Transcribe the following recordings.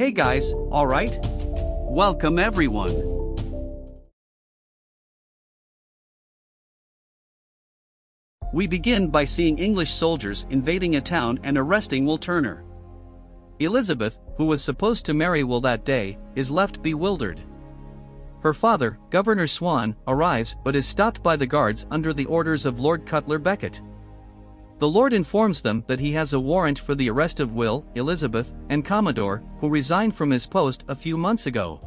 Hey guys, alright? Welcome everyone. We begin by seeing English soldiers invading a town and arresting Will Turner. Elizabeth, who was supposed to marry Will that day, is left bewildered. Her father, Governor Swan, arrives but is stopped by the guards under the orders of Lord Cutler Becket. The Lord informs them that he has a warrant for the arrest of Will, Elizabeth, and Commodore, who resigned from his post a few months ago.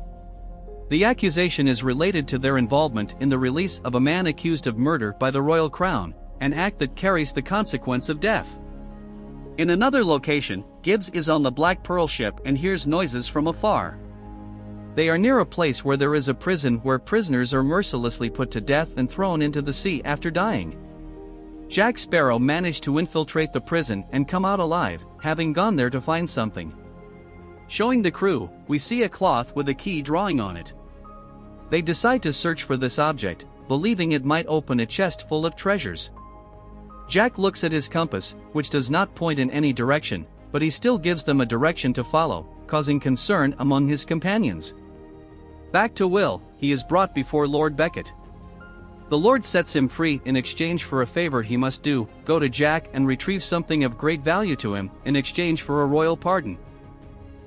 The accusation is related to their involvement in the release of a man accused of murder by the Royal Crown, an act that carries the consequence of death. In another location, Gibbs is on the Black Pearl ship and hears noises from afar. They are near a place where there is a prison where prisoners are mercilessly put to death and thrown into the sea after dying. Jack Sparrow managed to infiltrate the prison and come out alive, having gone there to find something. Showing the crew, we see a cloth with a key drawing on it. They decide to search for this object, believing it might open a chest full of treasures. Jack looks at his compass, which does not point in any direction, but he still gives them a direction to follow, causing concern among his companions. Back to Will, he is brought before Lord Becket. The Lord sets him free in exchange for a favor he must do: go to Jack and retrieve something of great value to him, in exchange for a royal pardon.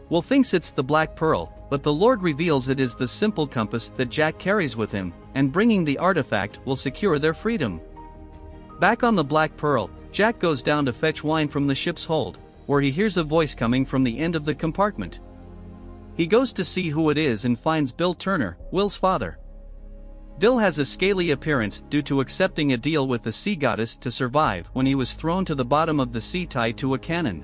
Will thinks it's the Black Pearl, but the Lord reveals it is the simple compass that Jack carries with him, and bringing the artifact will secure their freedom. Back on the Black Pearl, Jack goes down to fetch wine from the ship's hold, where he hears a voice coming from the end of the compartment. He goes to see who it is and finds Bill Turner, Will's father. Bill has a scaly appearance due to accepting a deal with the sea goddess to survive when he was thrown to the bottom of the sea tied to a cannon.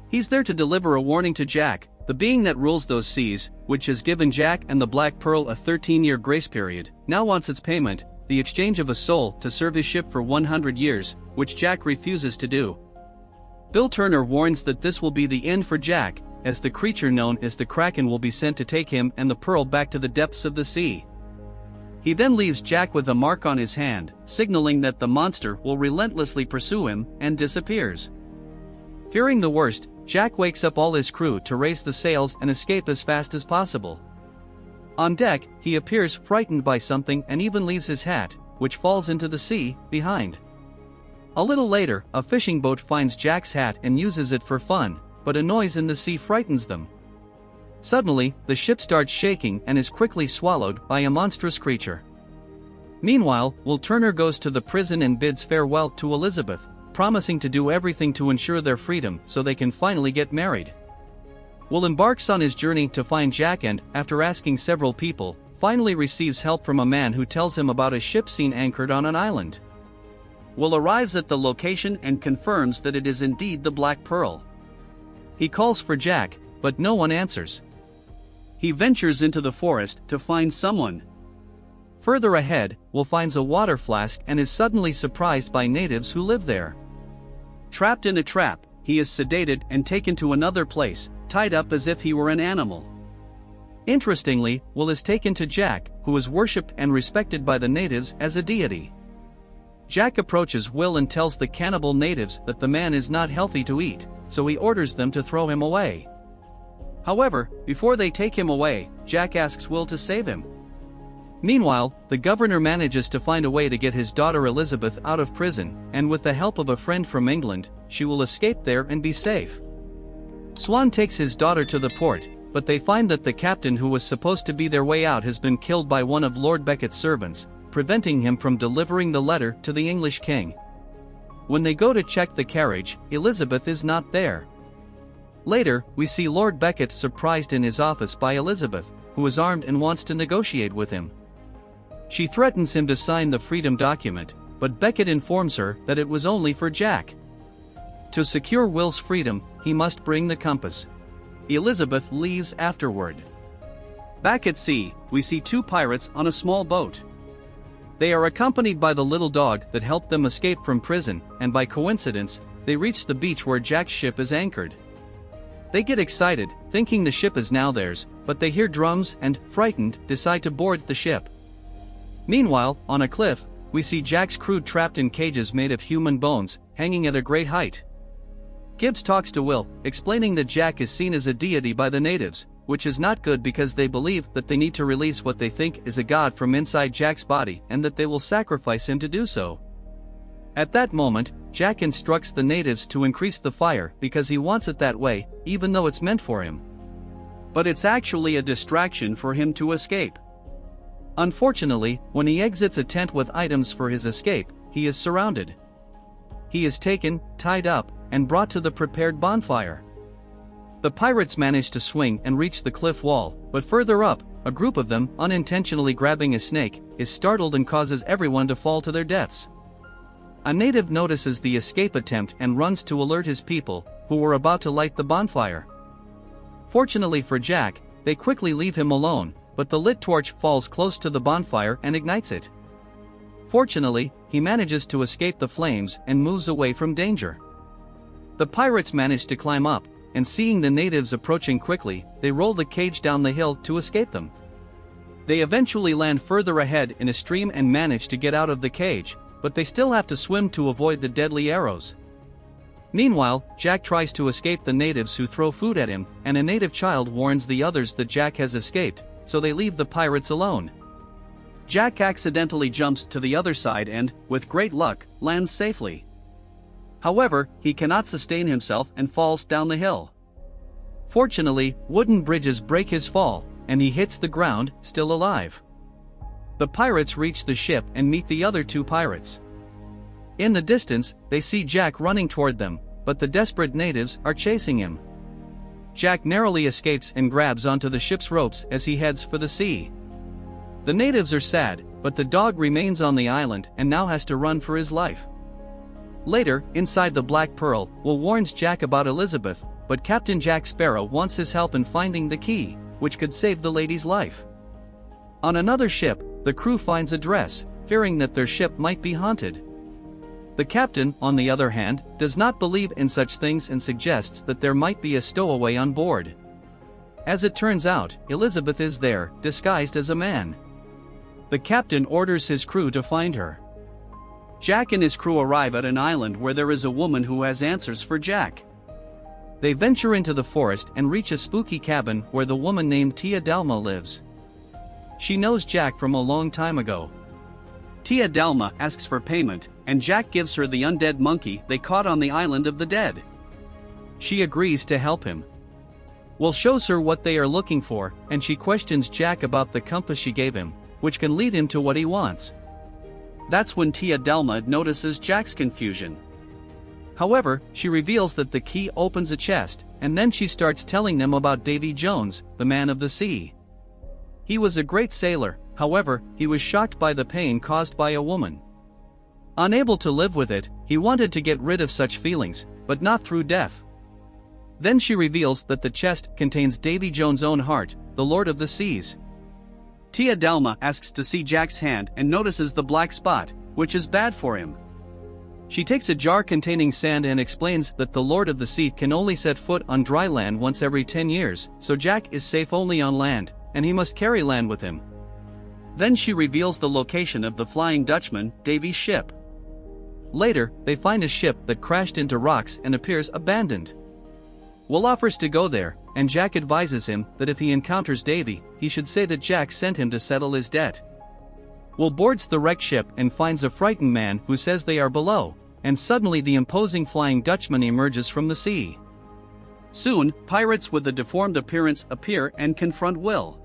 He's there to deliver a warning to Jack, the being that rules those seas, which has given Jack and the Black Pearl a 13-year grace period, now wants its payment, the exchange of a soul to serve his ship for 100 years, which Jack refuses to do. Bill Turner warns that this will be the end for Jack, as the creature known as the Kraken will be sent to take him and the pearl back to the depths of the sea. He then leaves Jack with a mark on his hand, signaling that the monster will relentlessly pursue him, and disappears. Fearing the worst, Jack wakes up all his crew to raise the sails and escape as fast as possible. On deck, he appears frightened by something and even leaves his hat, which falls into the sea, behind. A little later, a fishing boat finds Jack's hat and uses it for fun, but a noise in the sea frightens them. Suddenly, the ship starts shaking and is quickly swallowed by a monstrous creature. Meanwhile, Will Turner goes to the prison and bids farewell to Elizabeth, promising to do everything to ensure their freedom so they can finally get married. Will embarks on his journey to find Jack and, after asking several people, finally receives help from a man who tells him about a ship seen anchored on an island. Will arrives at the location and confirms that it is indeed the Black Pearl. He calls for Jack, but no one answers. He ventures into the forest to find someone. Further ahead, Will finds a water flask and is suddenly surprised by natives who live there. Trapped in a trap, he is sedated and taken to another place, tied up as if he were an animal. Interestingly, Will is taken to Jack, who is worshipped and respected by the natives as a deity. Jack approaches Will and tells the cannibal natives that the man is not healthy to eat, so he orders them to throw him away. However, before they take him away, Jack asks Will to save him. Meanwhile, the governor manages to find a way to get his daughter Elizabeth out of prison, and with the help of a friend from England, she will escape there and be safe. Swan takes his daughter to the port, but they find that the captain who was supposed to be their way out has been killed by one of Lord Becket's servants, preventing him from delivering the letter to the English king. When they go to check the carriage, Elizabeth is not there. Later, we see Lord Becket surprised in his office by Elizabeth, who is armed and wants to negotiate with him. She threatens him to sign the freedom document, but Becket informs her that it was only for Jack. To secure Will's freedom, he must bring the compass. Elizabeth leaves afterward. Back at sea, we see two pirates on a small boat. They are accompanied by the little dog that helped them escape from prison, and by coincidence, they reach the beach where Jack's ship is anchored. They get excited, thinking the ship is now theirs, but they hear drums and, frightened, decide to board the ship. Meanwhile, on a cliff, we see Jack's crew trapped in cages made of human bones, hanging at a great height. Gibbs talks to Will, explaining that Jack is seen as a deity by the natives, which is not good because they believe that they need to release what they think is a god from inside Jack's body and that they will sacrifice him to do so. At that moment, Jack instructs the natives to increase the fire because he wants it that way, even though it's meant for him. But it's actually a distraction for him to escape. Unfortunately, when he exits a tent with items for his escape, he is surrounded. He is taken, tied up, and brought to the prepared bonfire. The pirates manage to swing and reach the cliff wall, but further up, a group of them, unintentionally grabbing a snake, is startled and causes everyone to fall to their deaths. A native notices the escape attempt and runs to alert his people, who were about to light the bonfire. Fortunately for Jack, they quickly leave him alone, but the lit torch falls close to the bonfire and ignites it. Fortunately, he manages to escape the flames and moves away from danger. The pirates manage to climb up, and seeing the natives approaching quickly, they roll the cage down the hill to escape them. They eventually land further ahead in a stream and manage to get out of the cage, but they still have to swim to avoid the deadly arrows. Meanwhile, Jack tries to escape the natives who throw food at him, and a native child warns the others that Jack has escaped, so they leave the pirates alone. Jack accidentally jumps to the other side and, with great luck, lands safely. However, he cannot sustain himself and falls down the hill. Fortunately, wooden bridges break his fall, and he hits the ground, still alive. The pirates reach the ship and meet the other two pirates. In the distance, they see Jack running toward them, but the desperate natives are chasing him. Jack narrowly escapes and grabs onto the ship's ropes as he heads for the sea. The natives are sad, but the dog remains on the island and now has to run for his life. Later, inside the Black Pearl, Will warns Jack about Elizabeth, but Captain Jack Sparrow wants his help in finding the key, which could save the lady's life. On another ship, the crew finds a dress, fearing that their ship might be haunted. The captain, on the other hand, does not believe in such things and suggests that there might be a stowaway on board. As it turns out, Elizabeth is there, disguised as a man. The captain orders his crew to find her. Jack and his crew arrive at an island where there is a woman who has answers for Jack. They venture into the forest and reach a spooky cabin where the woman named Tia Dalma lives. She knows Jack from a long time ago. Tia Dalma asks for payment, and Jack gives her the undead monkey they caught on the island of the dead. She agrees to help him. Will shows her what they are looking for, and she questions Jack about the compass she gave him, which can lead him to what he wants. That's when Tia Dalma notices Jack's confusion. However, she reveals that the key opens a chest, and then she starts telling them about Davy Jones, the man of the sea. He was a great sailor, however, he was shocked by the pain caused by a woman. Unable to live with it, he wanted to get rid of such feelings, but not through death. Then she reveals that the chest contains Davy Jones' own heart, the Lord of the Seas. Tia Dalma asks to see Jack's hand and notices the black spot, which is bad for him. She takes a jar containing sand and explains that the Lord of the Sea can only set foot on dry land once every 10 years, so Jack is safe only on land, and he must carry land with him. Then she reveals the location of the Flying Dutchman, Davy's ship. Later, they find a ship that crashed into rocks and appears abandoned. Will offers to go there, and Jack advises him that if he encounters Davy, he should say that Jack sent him to settle his debt. Will boards the wrecked ship and finds a frightened man who says they are below, and suddenly the imposing Flying Dutchman emerges from the sea. Soon, pirates with a deformed appearance appear and confront Will.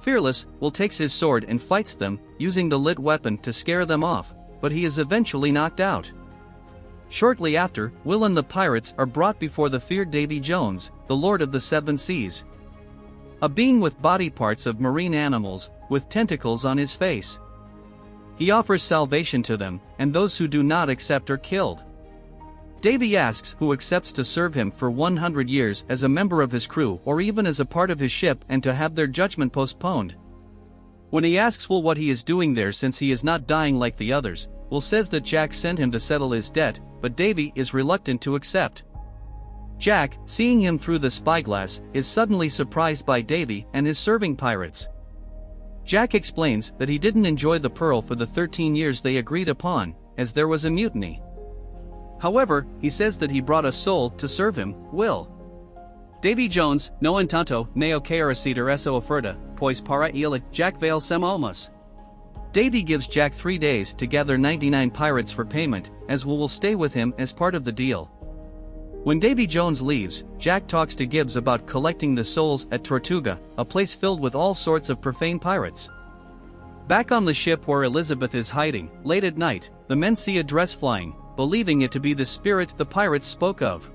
Fearless, Will takes his sword and fights them, using the lit weapon to scare them off, but he is eventually knocked out. Shortly after, Will and the pirates are brought before the feared Davy Jones, the Lord of the Seven Seas. A being with body parts of marine animals, with tentacles on his face. He offers salvation to them, and those who do not accept are killed. Davy asks who accepts to serve him for 100 years as a member of his crew or even as a part of his ship and to have their judgment postponed. When he asks Will what he is doing there since he is not dying like the others, Will says that Jack sent him to settle his debt, but Davy is reluctant to accept. Jack, seeing him through the spyglass, is suddenly surprised by Davy and his serving pirates. Jack explains that he didn't enjoy the pearl for the 13 years they agreed upon, as there was a mutiny. However, he says that he brought a soul to serve him, Will. Davy Jones, no entanto, neo caericider eso oferta, pois para ele, Jack vale sem almas. Davy gives Jack 3 days to gather 99 pirates for payment, as Will stay with him as part of the deal. When Davy Jones leaves, Jack talks to Gibbs about collecting the souls at Tortuga, a place filled with all sorts of profane pirates. Back on the ship where Elizabeth is hiding, late at night, the men see a dress flying, believing it to be the spirit the pirates spoke of.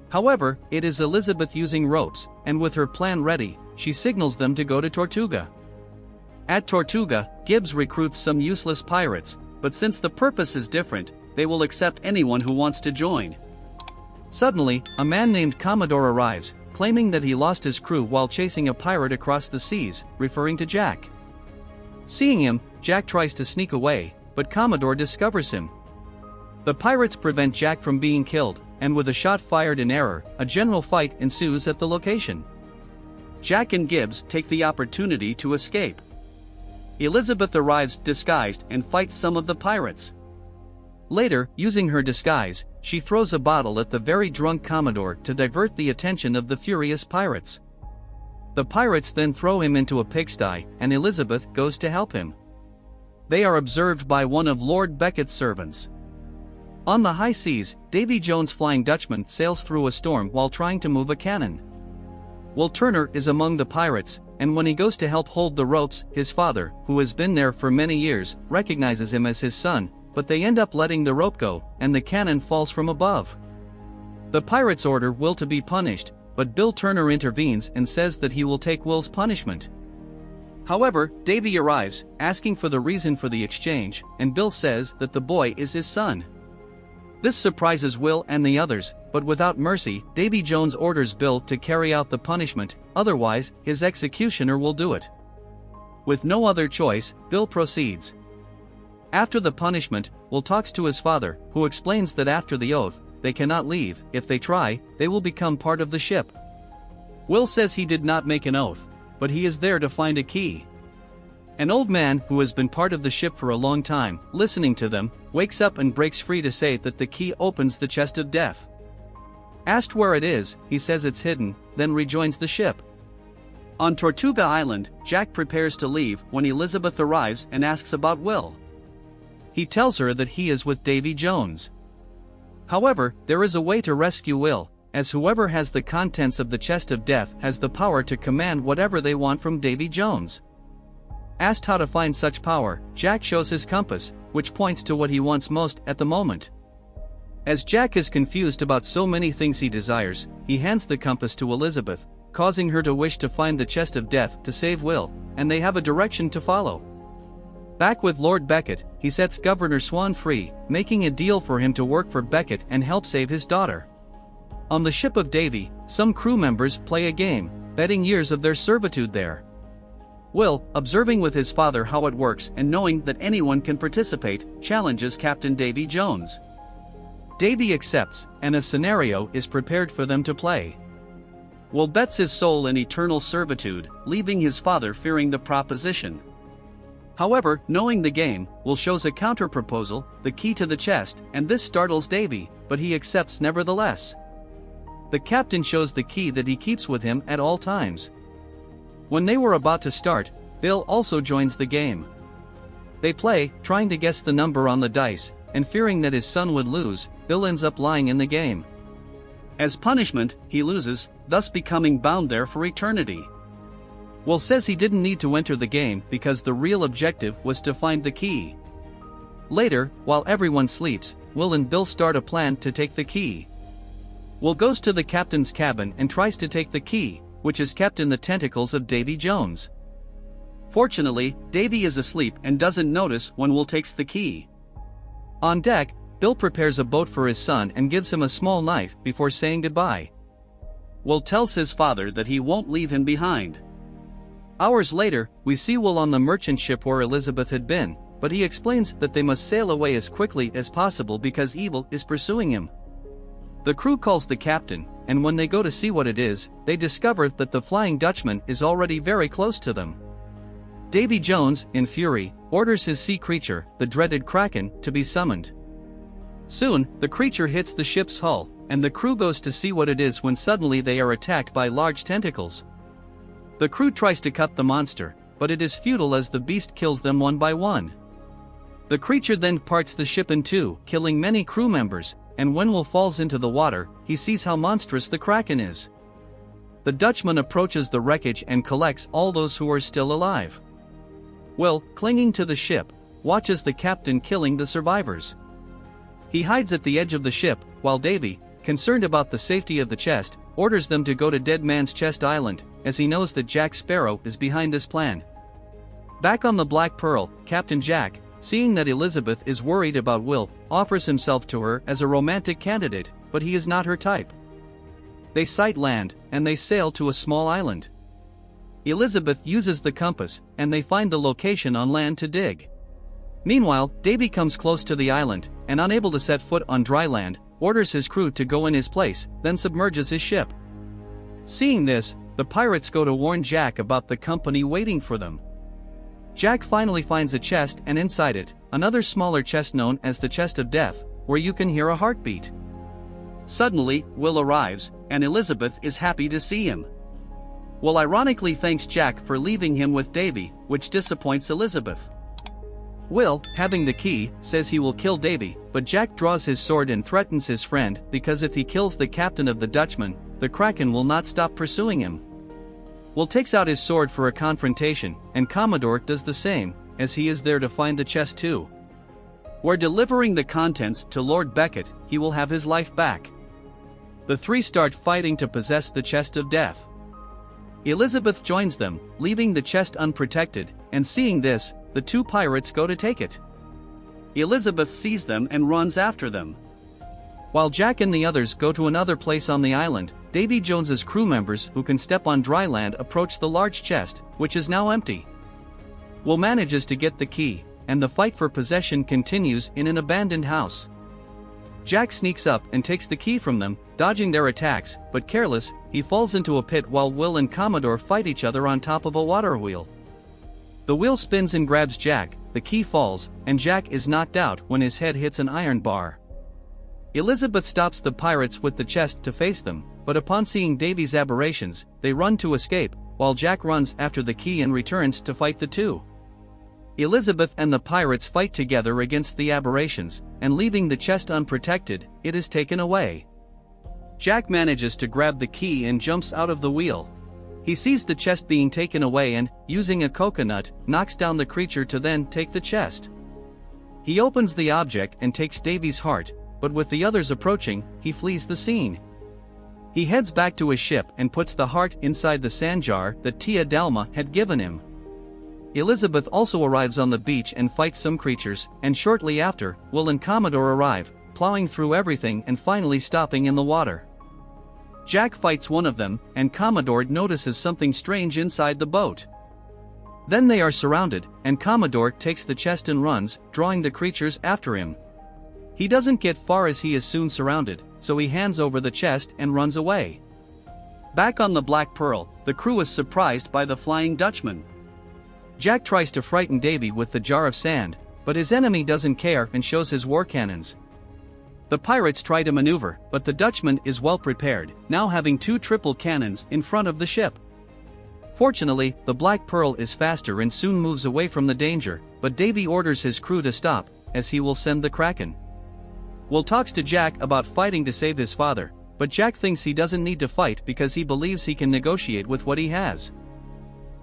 However, it is Elizabeth using ropes, and with her plan ready, she signals them to go to Tortuga. At Tortuga, Gibbs recruits some useless pirates, but since the purpose is different, they will accept anyone who wants to join. Suddenly, a man named Commodore arrives, claiming that he lost his crew while chasing a pirate across the seas, referring to Jack. Seeing him, Jack tries to sneak away, but Commodore discovers him. The pirates prevent Jack from being killed, and with a shot fired in error, a general fight ensues at the location. Jack and Gibbs take the opportunity to escape. Elizabeth arrives disguised and fights some of the pirates. Later, using her disguise, she throws a bottle at the very drunk Commodore to divert the attention of the furious pirates. The pirates then throw him into a pigsty, and Elizabeth goes to help him. They are observed by one of Lord Becket's servants. On the high seas, Davy Jones' Flying Dutchman sails through a storm while trying to move a cannon. Will Turner is among the pirates, and when he goes to help hold the ropes, his father, who has been there for many years, recognizes him as his son, but they end up letting the rope go, and the cannon falls from above. The pirates order Will to be punished, but Bill Turner intervenes and says that he will take Will's punishment. However, Davy arrives, asking for the reason for the exchange, and Bill says that the boy is his son. This surprises Will and the others, but without mercy, Davy Jones orders Bill to carry out the punishment, otherwise, his executioner will do it. With no other choice, Bill proceeds. After the punishment, Will talks to his father, who explains that after the oath, they cannot leave. If they try, they will become part of the ship. Will says he did not make an oath, but he is there to find a key. An old man who has been part of the ship for a long time, listening to them, wakes up and breaks free to say that the key opens the chest of death. Asked where it is, he says it's hidden, then rejoins the ship. On Tortuga Island, Jack prepares to leave when Elizabeth arrives and asks about Will. He tells her that he is with Davy Jones. However, there is a way to rescue Will, as whoever has the contents of the chest of death has the power to command whatever they want from Davy Jones. Asked how to find such power, Jack shows his compass, which points to what he wants most at the moment. As Jack is confused about so many things he desires, he hands the compass to Elizabeth, causing her to wish to find the chest of death to save Will, and they have a direction to follow. Back with Lord Becket, he sets Governor Swan free, making a deal for him to work for Becket and help save his daughter. On the ship of Davy, some crew members play a game, betting years of their servitude there. Will, observing with his father how it works and knowing that anyone can participate, challenges Captain Davy Jones. Davy accepts, and a scenario is prepared for them to play. Will bets his soul in eternal servitude, leaving his father fearing the proposition. However, knowing the game, Will shows a counter-proposal, the key to the chest, and this startles Davy, but he accepts nevertheless. The captain shows the key that he keeps with him at all times. When they were about to start, Bill also joins the game. They play, trying to guess the number on the dice, and fearing that his son would lose, Bill ends up lying in the game. As punishment, he loses, thus becoming bound there for eternity. Will says he didn't need to enter the game because the real objective was to find the key. Later, while everyone sleeps, Will and Bill start a plan to take the key. Will goes to the captain's cabin and tries to take the key, which is kept in the tentacles of Davy Jones. Fortunately, Davy is asleep and doesn't notice when Will takes the key. On deck, Bill prepares a boat for his son and gives him a small knife before saying goodbye. Will tells his father that he won't leave him behind. Hours later, we see Will on the merchant ship where Elizabeth had been, but he explains that they must sail away as quickly as possible because evil is pursuing him. The crew calls the captain, and when they go to see what it is, they discover that the Flying Dutchman is already very close to them. Davy Jones, in fury, orders his sea creature, the dreaded Kraken, to be summoned. Soon, the creature hits the ship's hull, and the crew goes to see what it is when suddenly they are attacked by large tentacles. The crew tries to cut the monster, but it is futile as the beast kills them one by one. The creature then parts the ship in two, killing many crew members, and when Will falls into the water, he sees how monstrous the Kraken is. The Dutchman approaches the wreckage and collects all those who are still alive. Will, clinging to the ship, watches the captain killing the survivors. He hides at the edge of the ship, while Davy, concerned about the safety of the chest, orders them to go to Dead Man's Chest Island, as he knows that Jack Sparrow is behind this plan. Back on the Black Pearl, Captain Jack, seeing that Elizabeth is worried about Will, offers himself to her as a romantic candidate, but he is not her type. They sight land, and they sail to a small island. Elizabeth uses the compass, and they find the location on land to dig. Meanwhile, Davy comes close to the island, and unable to set foot on dry land, orders his crew to go in his place, then submerges his ship. Seeing this, the pirates go to warn Jack about the company waiting for them. Jack finally finds a chest, and inside it, another smaller chest known as the Chest of Death, where you can hear a heartbeat. Suddenly, Will arrives, and Elizabeth is happy to see him. Will ironically thanks Jack for leaving him with Davy, which disappoints Elizabeth. Will, having the key, says he will kill Davy, but Jack draws his sword and threatens his friend because if he kills the captain of the Dutchman, the Kraken will not stop pursuing him. Will takes out his sword for a confrontation, and Commodore does the same, as he is there to find the chest too. Where delivering the contents to Lord Beckett, he will have his life back. The three start fighting to possess the Chest of Death. Elizabeth joins them, leaving the chest unprotected, and seeing this, the two pirates go to take it. Elizabeth sees them and runs after them. While Jack and the others go to another place on the island, Davy Jones's crew members who can step on dry land approach the large chest, which is now empty. Will manages to get the key, and the fight for possession continues in an abandoned house. Jack sneaks up and takes the key from them, dodging their attacks, but careless, he falls into a pit while Will and Commodore fight each other on top of a water wheel. The wheel spins and grabs Jack, the key falls, and Jack is knocked out when his head hits an iron bar. Elizabeth stops the pirates with the chest to face them, but upon seeing Davy's aberrations, they run to escape, while Jack runs after the key and returns to fight the two. Elizabeth and the pirates fight together against the aberrations, and leaving the chest unprotected, it is taken away. Jack manages to grab the key and jumps out of the wheel. He sees the chest being taken away and, using a coconut, knocks down the creature to then take the chest. He opens the object and takes Davy's heart, but with the others approaching, he flees the scene. He heads back to his ship and puts the heart inside the sand jar that Tia Dalma had given him. Elizabeth also arrives on the beach and fights some creatures, and shortly after, Will and Commodore arrive, plowing through everything and finally stopping in the water. Jack fights one of them, and Commodore notices something strange inside the boat. Then they are surrounded, and Commodore takes the chest and runs, drawing the creatures after him. He doesn't get far as he is soon surrounded, so he hands over the chest and runs away. Back on the Black Pearl, the crew is surprised by the Flying Dutchman. Jack tries to frighten Davy with the jar of sand, but his enemy doesn't care and shows his war cannons. The pirates try to maneuver, but the Dutchman is well prepared, now having two triple cannons in front of the ship. Fortunately, the Black Pearl is faster and soon moves away from the danger, but Davy orders his crew to stop, as he will send the Kraken. Will talks to Jack about fighting to save his father, but Jack thinks he doesn't need to fight because he believes he can negotiate with what he has.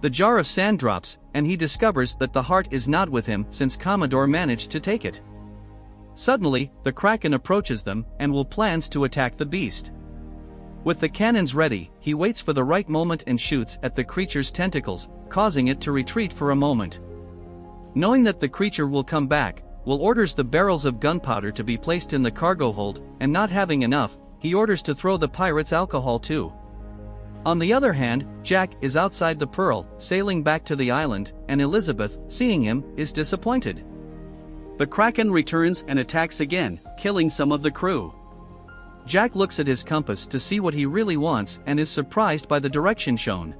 The jar of sand drops, and he discovers that the heart is not with him since Commodore managed to take it. Suddenly, the Kraken approaches them, and Will plans to attack the beast. With the cannons ready, he waits for the right moment and shoots at the creature's tentacles, causing it to retreat for a moment. Knowing that the creature will come back, Will orders the barrels of gunpowder to be placed in the cargo hold, and not having enough, he orders to throw the pirates alcohol too. On the other hand, Jack is outside the Pearl, sailing back to the island, and Elizabeth, seeing him, is disappointed. The Kraken returns and attacks again, killing some of the crew. Jack looks at his compass to see what he really wants and is surprised by the direction shown.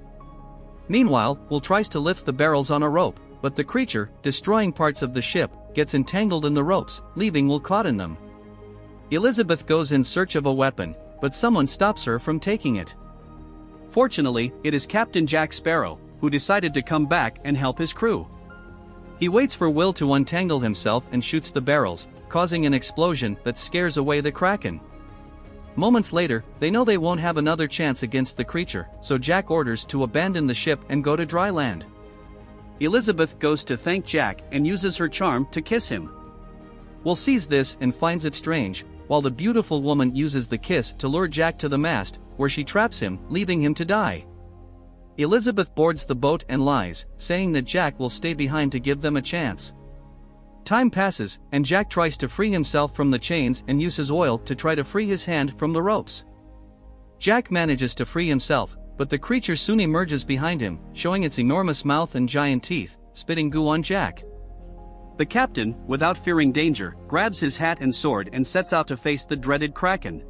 Meanwhile, Will tries to lift the barrels on a rope, but the creature, destroying parts of the ship, gets entangled in the ropes, leaving Will caught in them. Elizabeth goes in search of a weapon, but someone stops her from taking it. Fortunately, it is Captain Jack Sparrow, who decided to come back and help his crew. He waits for Will to untangle himself and shoots the barrels, causing an explosion that scares away the Kraken. Moments later, they know they won't have another chance against the creature, so Jack orders to abandon the ship and go to dry land. Elizabeth goes to thank Jack and uses her charm to kiss him. Will sees this and finds it strange, while the beautiful woman uses the kiss to lure Jack to the mast, where she traps him, leaving him to die. Elizabeth boards the boat and lies, saying that Jack will stay behind to give them a chance. Time passes, and Jack tries to free himself from the chains and uses oil to try to free his hand from the ropes. Jack manages to free himself, but the creature soon emerges behind him, showing its enormous mouth and giant teeth, spitting goo on Jack. The captain, without fearing danger, grabs his hat and sword and sets out to face the dreaded Kraken.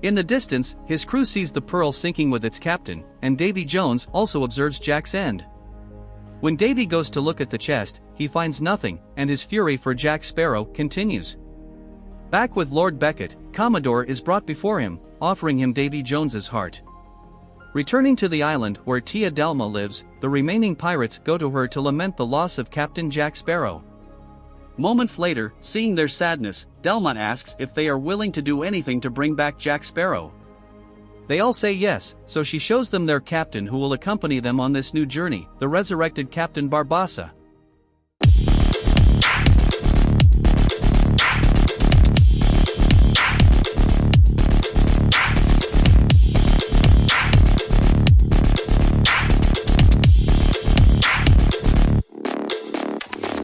In the distance, his crew sees the Pearl sinking with its captain, and Davy Jones also observes Jack's end. When Davy goes to look at the chest, he finds nothing, and his fury for Jack Sparrow continues. Back with Lord Beckett, Commodore is brought before him, offering him Davy Jones's heart. Returning to the island where Tia Dalma lives, the remaining pirates go to her to lament the loss of Captain Jack Sparrow. Moments later, seeing their sadness, Delma asks if they are willing to do anything to bring back Jack Sparrow. They all say yes, so she shows them their captain who will accompany them on this new journey, the resurrected Captain Barbassa.